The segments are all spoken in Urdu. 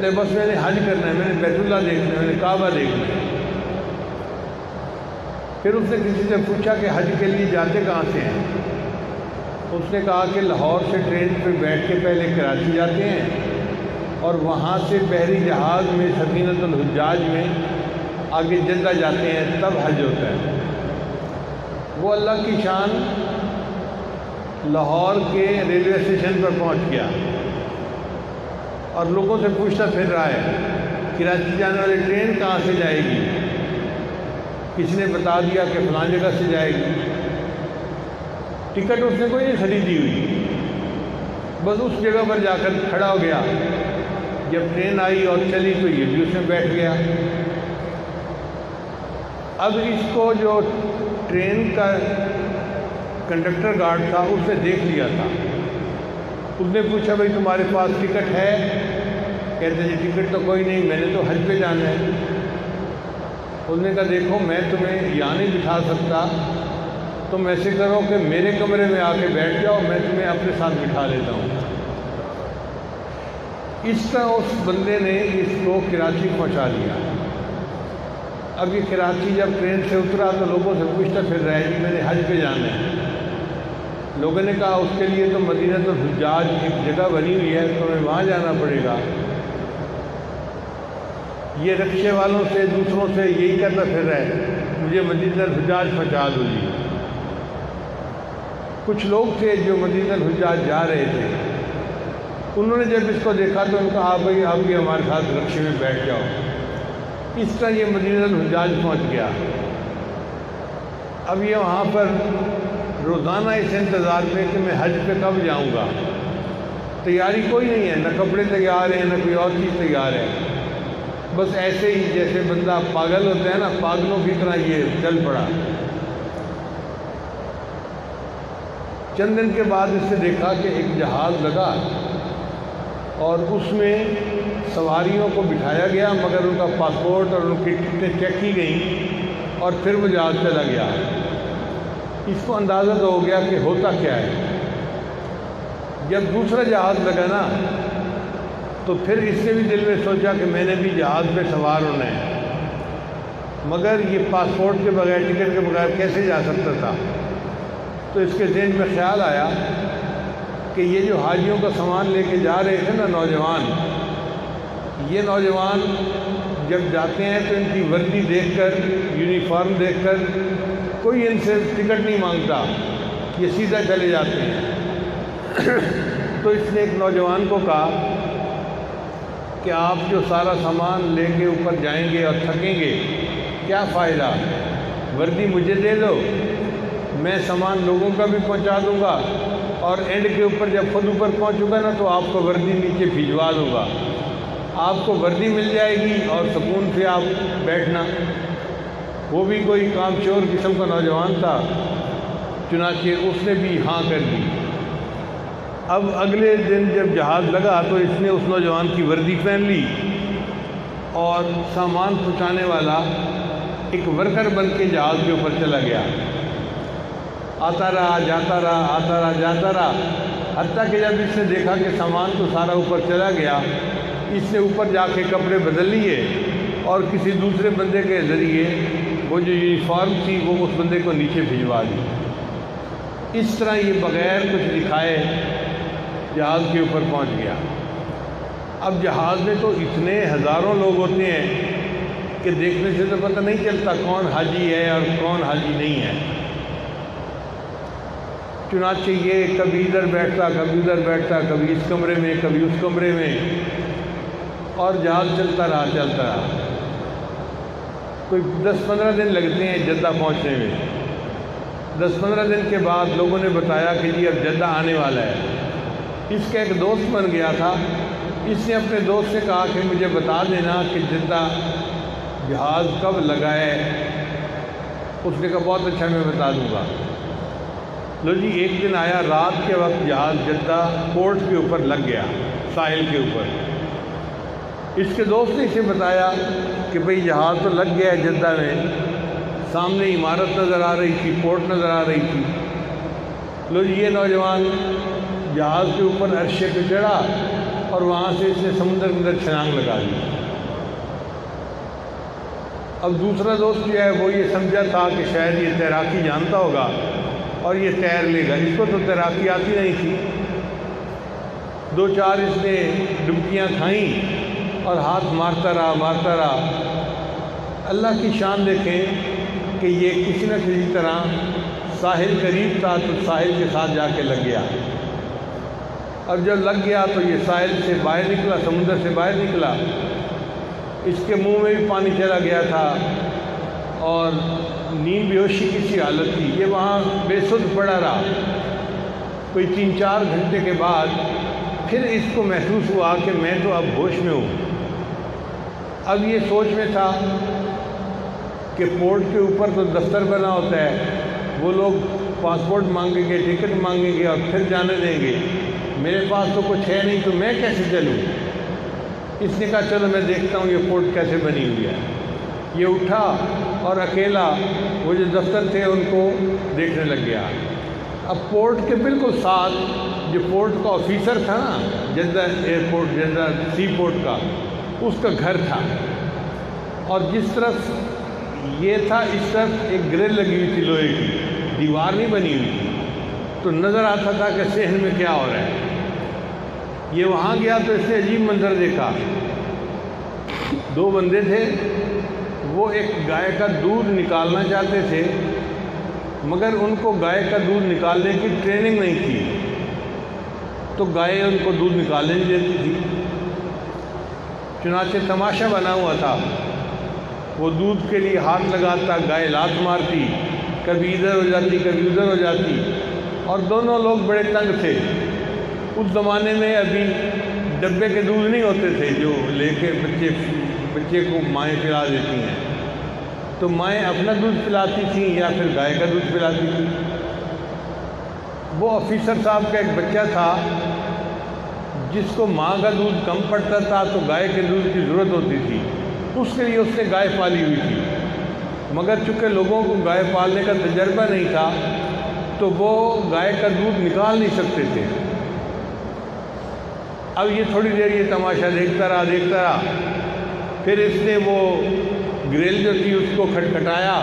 بس میں نے حج کرنا ہے، میں نے بیت اللہ دیکھنا ہے، میں نے کعبہ دیکھنا ہے۔ پھر اس نے کسی سے پوچھا کہ حج کے لیے جاتے کہاں سے ہیں؟ اس نے کہا کہ لاہور سے ٹرین پہ بیٹھ کے پہلے کراچی جاتے ہیں اور وہاں سے بحری جہاز میں سفینۃ الحجاج میں آگے جدہ جاتے ہیں، تب حج ہوتا ہے۔ وہ اللہ کی شان لاہور کے ریلوے اسٹیشن پر پہنچ گیا اور لوگوں سے پوچھتا پھر رہا ہے کراچی جانے والی ٹرین کہاں سے جائے گی؟ کسی نے بتا دیا کہ فلاں جگہ سے جائے گی۔ ٹکٹ اس نے کوئی نہیں خریدی ہوئی، بس اس جگہ پر جا کر کھڑا ہو گیا۔ جب ٹرین آئی اور چلی تو یہ بھی اس میں بیٹھ گیا۔ اب اس کو جو ٹرین کا کنڈکٹر گارڈ تھا اس نے دیکھ لیا تھا۔ اس نے پوچھا بھائی تمہارے پاس ٹکٹ ہے؟ کہتے جی ٹکٹ تو کوئی نہیں، میں نے تو حج پہ جانا ہے۔ اس نے کہا دیکھو میں تمہیں یہاں نہیں بٹھا سکتا، تم ایسے کرو کہ میرے کمرے میں آ کے بیٹھ جاؤ، میں تمہیں اپنے ساتھ بٹھا لیتا ہوں۔ اس طرح اس بندے نے اس کو کراچی پہنچا دیا۔ اب یہ کراچی جب ٹرین سے اترا تو لوگوں سے پوچھتا پھر رہا ہے کہ میں نے حج پہ جانا ہے۔ لوگوں نے کہا اس کے لیے تو مدینۃ الحجاج ایک جگہ بنی ہوئی ہے، تمہیں وہاں جانا پڑے گا۔ یہ رکشے والوں سے دوسروں سے یہی کرتا پھر رہا ہے مجھے مدینۃ الحجاج پہنچا دو جی۔ کچھ لوگ تھے جو مدینۃ الحجاج جا رہے تھے، انہوں نے جب اس کو دیکھا تو ان کا آپ بھائی آپ بھی ہمارے ساتھ رکشے میں بیٹھ جاؤ۔ اس طرح یہ مدینۃ الحجاج پہنچ گیا۔ اب یہ وہاں پر روزانہ اس انتظار میں کہ میں حج پہ کب جاؤں گا۔ تیاری کوئی نہیں ہے، نہ کپڑے تیار ہیں نہ کوئی اور چیز تیار ہے، بس ایسے ہی جیسے بندہ پاگل ہوتا ہے نا، پاگلوں کی طرح یہ چل پڑا۔ چند دن کے بعد اس نے دیکھا کہ ایک جہاز لگا اور اس میں سواریوں کو بٹھایا گیا، مگر ان کا پاسپورٹ اور ان کی ٹکٹیں چیک کی گئیں اور پھر وہ جہاز چلا گیا۔ اس کو اندازہ تو ہو گیا کہ ہوتا کیا ہے۔ جب دوسرا جہاز لگا نا تو پھر اس نے بھی دل میں سوچا کہ میں نے بھی جہاز پہ سوار ہونا ہے، مگر یہ پاسپورٹ کے بغیر ٹکٹ کے بغیر کیسے جا سکتا تھا۔ تو اس کے ذہن میں خیال آیا کہ یہ جو حاجیوں کا سامان لے کے جا رہے تھے نا نوجوان، یہ نوجوان جب جاتے ہیں تو ان کی وردی دیکھ کر، یونیفارم دیکھ کر کوئی ان سے ٹکٹ نہیں مانگتا، یہ سیدھا چلے جاتے ہیں۔ تو اس نے ایک نوجوان کو کہا کہ آپ جو سارا سامان لے کے اوپر جائیں گے اور تھکیں گے، کیا فائدہ، وردی مجھے دے دو، میں سامان لوگوں کا بھی پہنچا دوں گا اور اینڈ کے اوپر جب خود اوپر پہنچوں گا نا تو آپ کو وردی نیچے بھجوا دوں گا، آپ کو وردی مل جائے گی اور سکون سے آپ بیٹھنا۔ وہ بھی کوئی کام چور قسم کا نوجوان تھا، چنانچہ اس نے بھی ہاں کر دی۔ اب اگلے دن جب جہاز لگا تو اس نے اس نوجوان کی وردی پہن لی اور سامان پہنچانے والا ایک ورکر بن کے جہاز کے اوپر چلا گیا۔ آتا رہا جاتا رہا، آتا رہا جاتا رہا، حتیٰ کہ جب اس نے دیکھا کہ سامان تو سارا اوپر چلا گیا، اس نے اوپر جا کے کپڑے بدل لیے اور کسی دوسرے بندے کے ذریعے وہ جو یونیفارم تھی وہ اس بندے کو نیچے بھجوا دی۔ اس طرح یہ بغیر کچھ دکھائے جہاز کے اوپر پہنچ گیا۔ اب جہاز میں تو اتنے ہزاروں لوگ ہوتے ہیں کہ دیکھنے سے تو پتہ نہیں چلتا کون حاجی ہے اور کون حاجی نہیں ہے۔ چنانچہ یہ کبھی ادھر بیٹھتا کبھی ادھر بیٹھتا، کبھی اس کمرے میں کبھی اس کمرے میں، اور جہاز چلتا رہا۔ کوئی 10-15 دن لگتے ہیں جدہ پہنچنے میں۔ 10-15 دن کے بعد لوگوں نے بتایا کہ جی اب جدہ آنے والا ہے۔ اس کا ایک دوست بن گیا تھا، اس نے اپنے دوست سے کہا کہ مجھے بتا دینا کہ جدہ جہاز کب لگا ہے۔ اس نے کہا بہت اچھا، میں بتا دوں گا۔ لو جی ایک دن آیا، رات کے وقت جہاز جدہ پورٹ کے اوپر لگ گیا، ساحل کے اوپر۔ اس کے دوست نے اسے بتایا کہ بھئی جہاز تو لگ گیا ہے جدہ میں، سامنے عمارت نظر آ رہی تھی، پورٹ نظر آ رہی تھی۔ لو جی یہ نوجوان جہاز کے اوپر عرشے پہ چڑھا اور وہاں سے اس نے سمندر کے اندر چھلانگ لگا دی۔ اب دوسرا دوست جو ہے وہ یہ سمجھا تھا کہ شاید یہ تیراکی جانتا ہوگا اور یہ تیر لے گا، اس کو تو تیراکی آتی نہیں تھی۔ 2-4 اس نے ڈبکیاں کھائیں اور ہاتھ مارتا رہا۔ اللہ کی شان دیکھیں کہ یہ کسی نہ کسی طرح ساحل قریب تھا تو ساحل کے ساتھ جا کے لگ گیا، اور جب لگ گیا تو یہ ساحل سے باہر نکلا، سمندر سے باہر نکلا، اس کے منہ میں بھی پانی چلا گیا تھا اور نیند بیہوشی کی سی حالت تھی۔ یہ وہاں بے سدھ پڑا رہا۔ کوئی 3-4 گھنٹے کے بعد پھر اس کو محسوس ہوا کہ میں تو اب ہوش میں ہوں۔ اب یہ سوچ میں تھا کہ پورٹ کے اوپر تو دفتر بنا ہوتا ہے، وہ لوگ پاسپورٹ مانگیں گے، ٹکٹ مانگیں گے اور پھر جانے دیں گے، میرے پاس تو کچھ ہے نہیں، تو میں کیسے چلوں؟ اس نے کہا چلو میں دیکھتا ہوں یہ پورٹ کیسے بنی ہوئی ہے۔ یہ اٹھا اور اکیلا وہ جو دفتر تھے ان کو دیکھنے لگ گیا۔ اب پورٹ کے بالکل ساتھ جو پورٹ کا آفیسر تھا نا، Jeddah airport, Jeddah sea port کا، اس کا گھر تھا، اور جس طرف یہ تھا اس طرف ایک گرل لگی ہوئی تھی، لوہے کی، دیوار نہیں بنی ہوئی تھی، تو نظر آتا تھا کہ صحن میں کیا ہو رہا ہے۔ یہ وہاں گیا تو اس نے عجیب منظر دیکھا۔ 2 بندے تھے، وہ ایک گائے کا دودھ نکالنا چاہتے تھے، مگر ان کو گائے کا دودھ نکالنے کی ٹریننگ نہیں تھی، تو گائے ان کو دودھ نکالنے نہیں دیتی تھی۔ چنانچہ تماشا بنا ہوا تھا، وہ دودھ کے لیے ہاتھ لگاتا، گائے لات مارتی، کبھی ادھر ہو جاتی کبھی ادھر ہو جاتی، اور دونوں لوگ بڑے تنگ تھے۔ اس زمانے میں ابھی ڈبے کے دودھ نہیں ہوتے تھے جو لے کے بچے کو مائیں پلا دیتی ہیں، تو مائیں اپنا دودھ پلاتی تھیں یا پھر گائے کا دودھ پلاتی تھیں۔ وہ آفیسر صاحب کا ایک بچہ تھا جس کو ماں کا دودھ کم پڑتا تھا تو گائے کے دودھ کی ضرورت ہوتی تھی، اس کے لیے اس نے گائے پالی ہوئی تھی، مگر چونکہ لوگوں کو گائے پالنے کا تجربہ نہیں تھا تو وہ گائے کا دودھ نکال نہیں سکتے تھے۔ اب یہ تھوڑی دیر یہ تماشا دیکھتا رہا، پھر اس نے وہ گریل جو تھی اس کو کھٹکھٹایا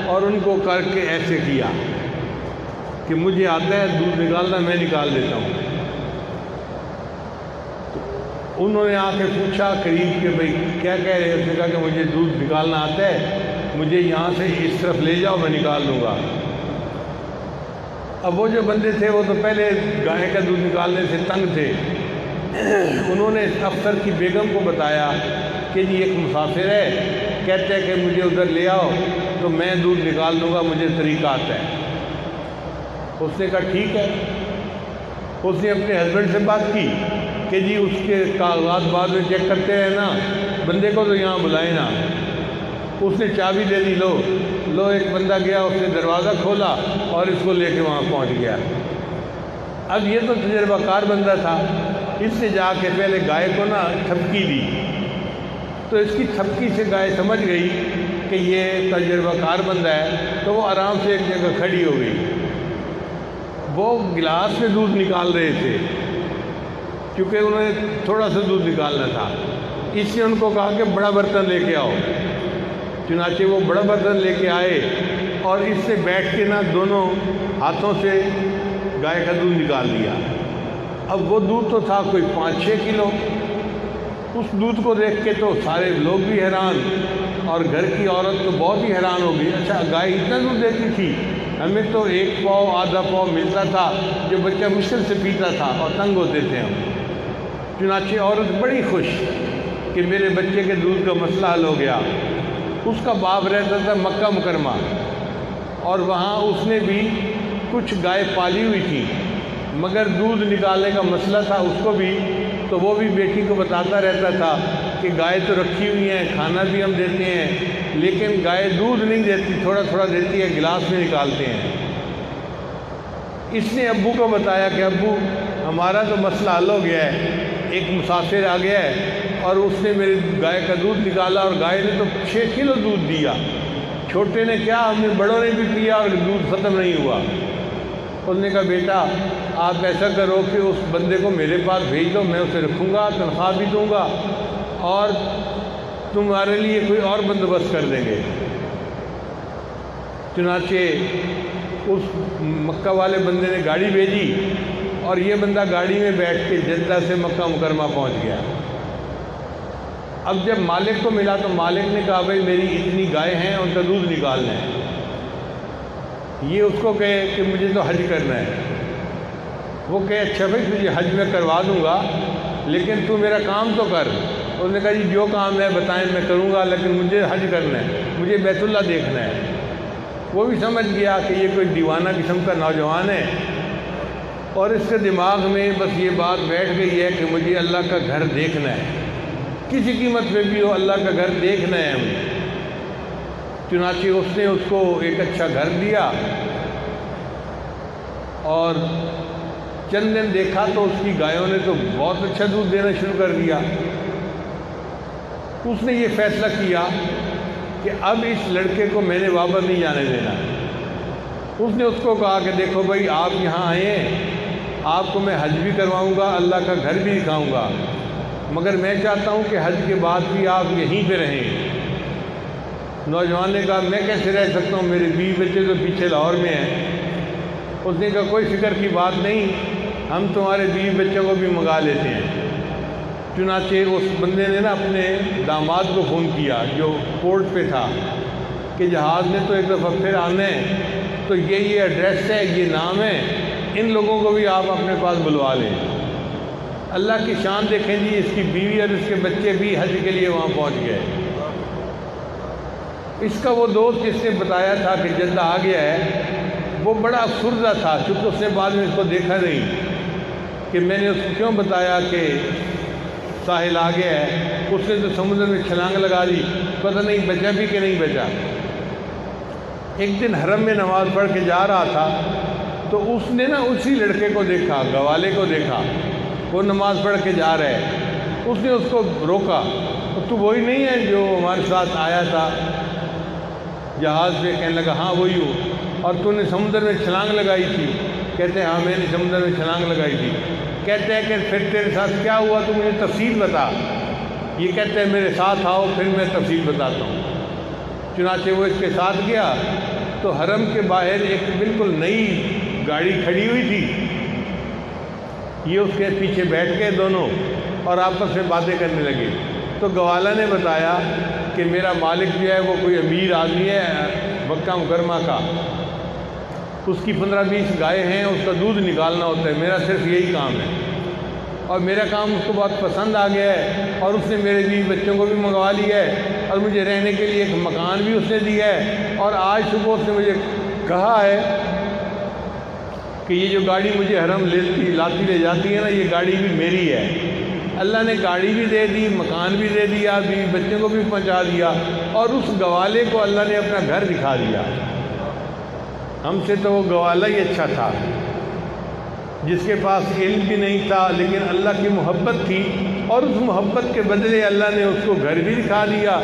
اور ان کو کر کے ایسے کیا کہ مجھے آتا ہے دودھ نکالنا، میں نکال دیتا ہوں۔ تو انہوں نے آ کے پوچھا قریب کہ بھئی کیا کہہ رہے ہیں؟ اس نے کہا کہ مجھے دودھ نکالنا آتا ہے، مجھے یہاں سے اس طرف لے جاؤ، میں نکال دوں گا۔ اب وہ جو بندے تھے وہ تو پہلے گائے کا دودھ نکالنے سے تنگ تھے، انہوں نے افسر کی بیگم کو بتایا کہ جی ایک مسافر ہے، کہتے ہیں کہ مجھے ادھر لے آؤ تو میں دودھ نکال دوں گا، مجھے طریقہ آتا ہے۔ اس نے کہا ٹھیک ہے۔ اس نے اپنے ہسبینڈ سے بات کی کہ جی اس کے کاغذات بعد میں چیک کرتے رہنا، بندے کو تو یہاں بلائے نا۔ اس نے چابی دے دی، لو ایک بندہ گیا، اس نے دروازہ کھولا اور اس کو لے کے وہاں پہنچ گیا۔ اب یہ تو تجربہ کار بندہ تھا، اس نے جا کے پہلے گائے کو نا تھپکی دی، تو اس کی تھپکی سے گائے سمجھ گئی کہ یہ تجربہ کار بندہ ہے، تو وہ آرام سے ایک جگہ کھڑی ہو گئی۔ وہ گلاس میں دودھ نکال رہے تھے کیونکہ انہوں نے تھوڑا سا دودھ نکالنا تھا، اس نے ان کو کہا کہ بڑا برتن لے کے آؤ۔ چنانچہ وہ بڑا برتن لے کے آئے اور اس سے بیٹھ کے نا دونوں ہاتھوں سے گائے کا دودھ نکال دیا۔ اب وہ دودھ تو تھا کوئی 5-6 کلو۔ اس دودھ کو دیکھ کے تو سارے لوگ بھی حیران، اور گھر کی عورت تو بہت ہی حیران ہو گئی، اچھا گائے اتنا دودھ دیتی تھی؟ ہمیں تو 1 پاؤ آدھا پاؤ ملتا تھا جو بچہ مشکل سے پیتا تھا اور تنگ ہوتے تھے ہم۔ چنانچہ عورت بڑی خوش کہ میرے بچے کے دودھ کا مسئلہ حل ہو گیا۔ اس کا باپ رہتا تھا مکہ مکرمہ، اور وہاں اس نے بھی کچھ گائے پالی ہوئی تھی، مگر دودھ نکالنے کا مسئلہ تھا اس کو بھی، تو وہ بھی بیٹی کو بتاتا رہتا تھا کہ گائے تو رکھی ہوئی ہیں، کھانا بھی ہم دیتے ہیں، لیکن گائے دودھ نہیں دیتی، تھوڑا تھوڑا دیتی ہے، گلاس میں نکالتے ہیں۔ اس نے ابو کو بتایا کہ ابو ہمارا تو مسئلہ حل ہو گیا ہے، ایک مسافر آ گیا ہے اور اس نے میری گائے کا دودھ نکالا، اور گائے نے تو 6 کلو دودھ دیا، چھوٹے نے کیا، ہم نے بڑوں نے بھی پیا اور دودھ ختم نہیں ہوا۔ اس نے کہا بیٹا آپ ایسا کرو کہ اس بندے کو میرے پاس بھیج دو، میں اسے رکھوں گا، تنخواہ بھی دوں گا اور تمہارے لیے کوئی اور بندوبست کر دیں گے۔ چنانچہ اس مکہ والے بندے نے گاڑی بھیجی اور یہ بندہ گاڑی میں بیٹھ کے جدہ سے مکہ مکرمہ پہنچ گیا۔ اب جب مالک کو ملا تو مالک نے کہا بھائی میری اتنی گائے ہیں، ان کا دودھ نکالنا ہے۔ یہ اس کو کہے کہ مجھے تو حج کرنا ہے۔ وہ کہے اچھا بھائی تجھے حج میں کروا دوں گا لیکن تو میرا کام تو کر۔ اس نے کہا جی جو کام ہے بتائیں میں کروں گا، لیکن مجھے حج کرنا ہے، مجھے بیت اللہ دیکھنا ہے۔ وہ بھی سمجھ گیا کہ یہ کوئی دیوانہ قسم کا نوجوان ہے اور اس کے دماغ میں بس یہ بات بیٹھ گئی ہے کہ مجھے اللہ کا گھر دیکھنا ہے، کسی قیمت پہ بھی ہو اللہ کا گھر دیکھنا ہے ہمیں۔ چنانچہ اس نے اس کو ایک اچھا گھر دیا اور چند دن دیکھا تو اس کی گایوں نے تو بہت اچھا دودھ دینا شروع کر دیا۔ اس نے یہ فیصلہ کیا کہ اب اس لڑکے کو میں نے واپس نہیں جانے دینا۔ اس نے اس کو کہا کہ دیکھو بھائی آپ یہاں آئے ہیں، آپ کو میں حج بھی کرواؤں گا، اللہ کا گھر بھی دکھاؤں گا، مگر میں چاہتا ہوں کہ حج کے بعد بھی آپ یہیں پہ رہیں۔ نوجوان نے کہا میں کیسے رہ سکتا ہوں، میرے بیوی بچے تو پیچھے لاہور میں ہیں۔ اس نے کہا کوئی فکر کی بات نہیں، ہم تمہارے بیوی بچوں کو بھی منگا لیتے ہیں۔ چنانچہ اس بندے نے نا اپنے داماد کو فون کیا جو پورٹ پہ تھا کہ جہاز نے تو ایک دفعہ پھر آنا ہے، تو یہ ایڈریس ہے، یہ نام ہے، ان لوگوں کو بھی آپ اپنے پاس بلوا لیں۔ اللہ کی شان دیکھیں جی، اس کی بیوی اور اس کے بچے بھی حج کے لیے وہاں پہنچ گئے۔ اس کا وہ دوست جس نے بتایا تھا کہ جدہ آ گیا ہے، وہ بڑا افسردہ تھا چونکہ اس نے بعد میں اس کو دیکھا نہیں کہ میں نے اس کو کیوں بتایا کہ ساحل آ گیا ہے۔ اس نے تو سمندر میں چھلانگ لگا دی، پتہ نہیں بچا بھی کہ نہیں بچا۔ ایک دن حرم میں نماز پڑھ کے جا رہا تھا تو اس نے نا اسی لڑکے کو دیکھا، گوالے کو دیکھا، وہ نماز پڑھ کے جا رہا ہے۔ اس نے اس کو روکا، تو وہی نہیں ہے جو ہمارے ساتھ آیا تھا جہاز پہ؟ کہنے لگا ہاں وہی ہو۔ اور تو نے سمندر میں چھلانگ لگائی تھی؟ کہتے ہیں ہاں میں نے سمندر میں چھلانگ لگائی تھی۔ کہتے ہیں کہ پھر تیرے ساتھ کیا ہوا تو مجھے تفصیل بتا۔ یہ کہتے ہیں میرے ساتھ آؤ پھر میں تفصیل بتاتا ہوں۔ چنانچہ وہ اس کے ساتھ گیا تو حرم کے باہر ایک بالکل نئی گاڑی کھڑی ہوئی تھی، یہ اس کے پیچھے بیٹھ گئے دونوں اور آپس میں باتیں کرنے لگے۔ تو گوالا نے بتایا کہ میرا مالک جو ہے وہ کوئی امیر آدمی ہے مکہ مکرمہ کا، اس کی 15-20 گائے ہیں، اس کا دودھ نکالنا ہوتا ہے، میرا صرف یہی کام ہے اور میرا کام اس کو بہت پسند آ گیا ہے اور اس نے میرے بیوی بچوں کو بھی منگوا لیا ہے اور مجھے رہنے کے لیے ایک مکان بھی اس نے دیا ہے۔ اور آج صبح اس نے مجھے کہا ہے کہ یہ جو گاڑی مجھے حرم لاتی لے جاتی ہے نا، یہ گاڑی بھی میری ہے۔ اللہ نے گاڑی بھی دے دی، مکان بھی دے دیا، بیوی بچوں کو بھی پہنچا دیا اور اس گوالے کو اللہ نے اپنا گھر دکھا دیا۔ ہم سے تو وہ گوالا ہی اچھا تھا جس کے پاس علم بھی نہیں تھا لیکن اللہ کی محبت تھی، اور اس محبت کے بدلے اللہ نے اس کو گھر بھی دکھا دیا۔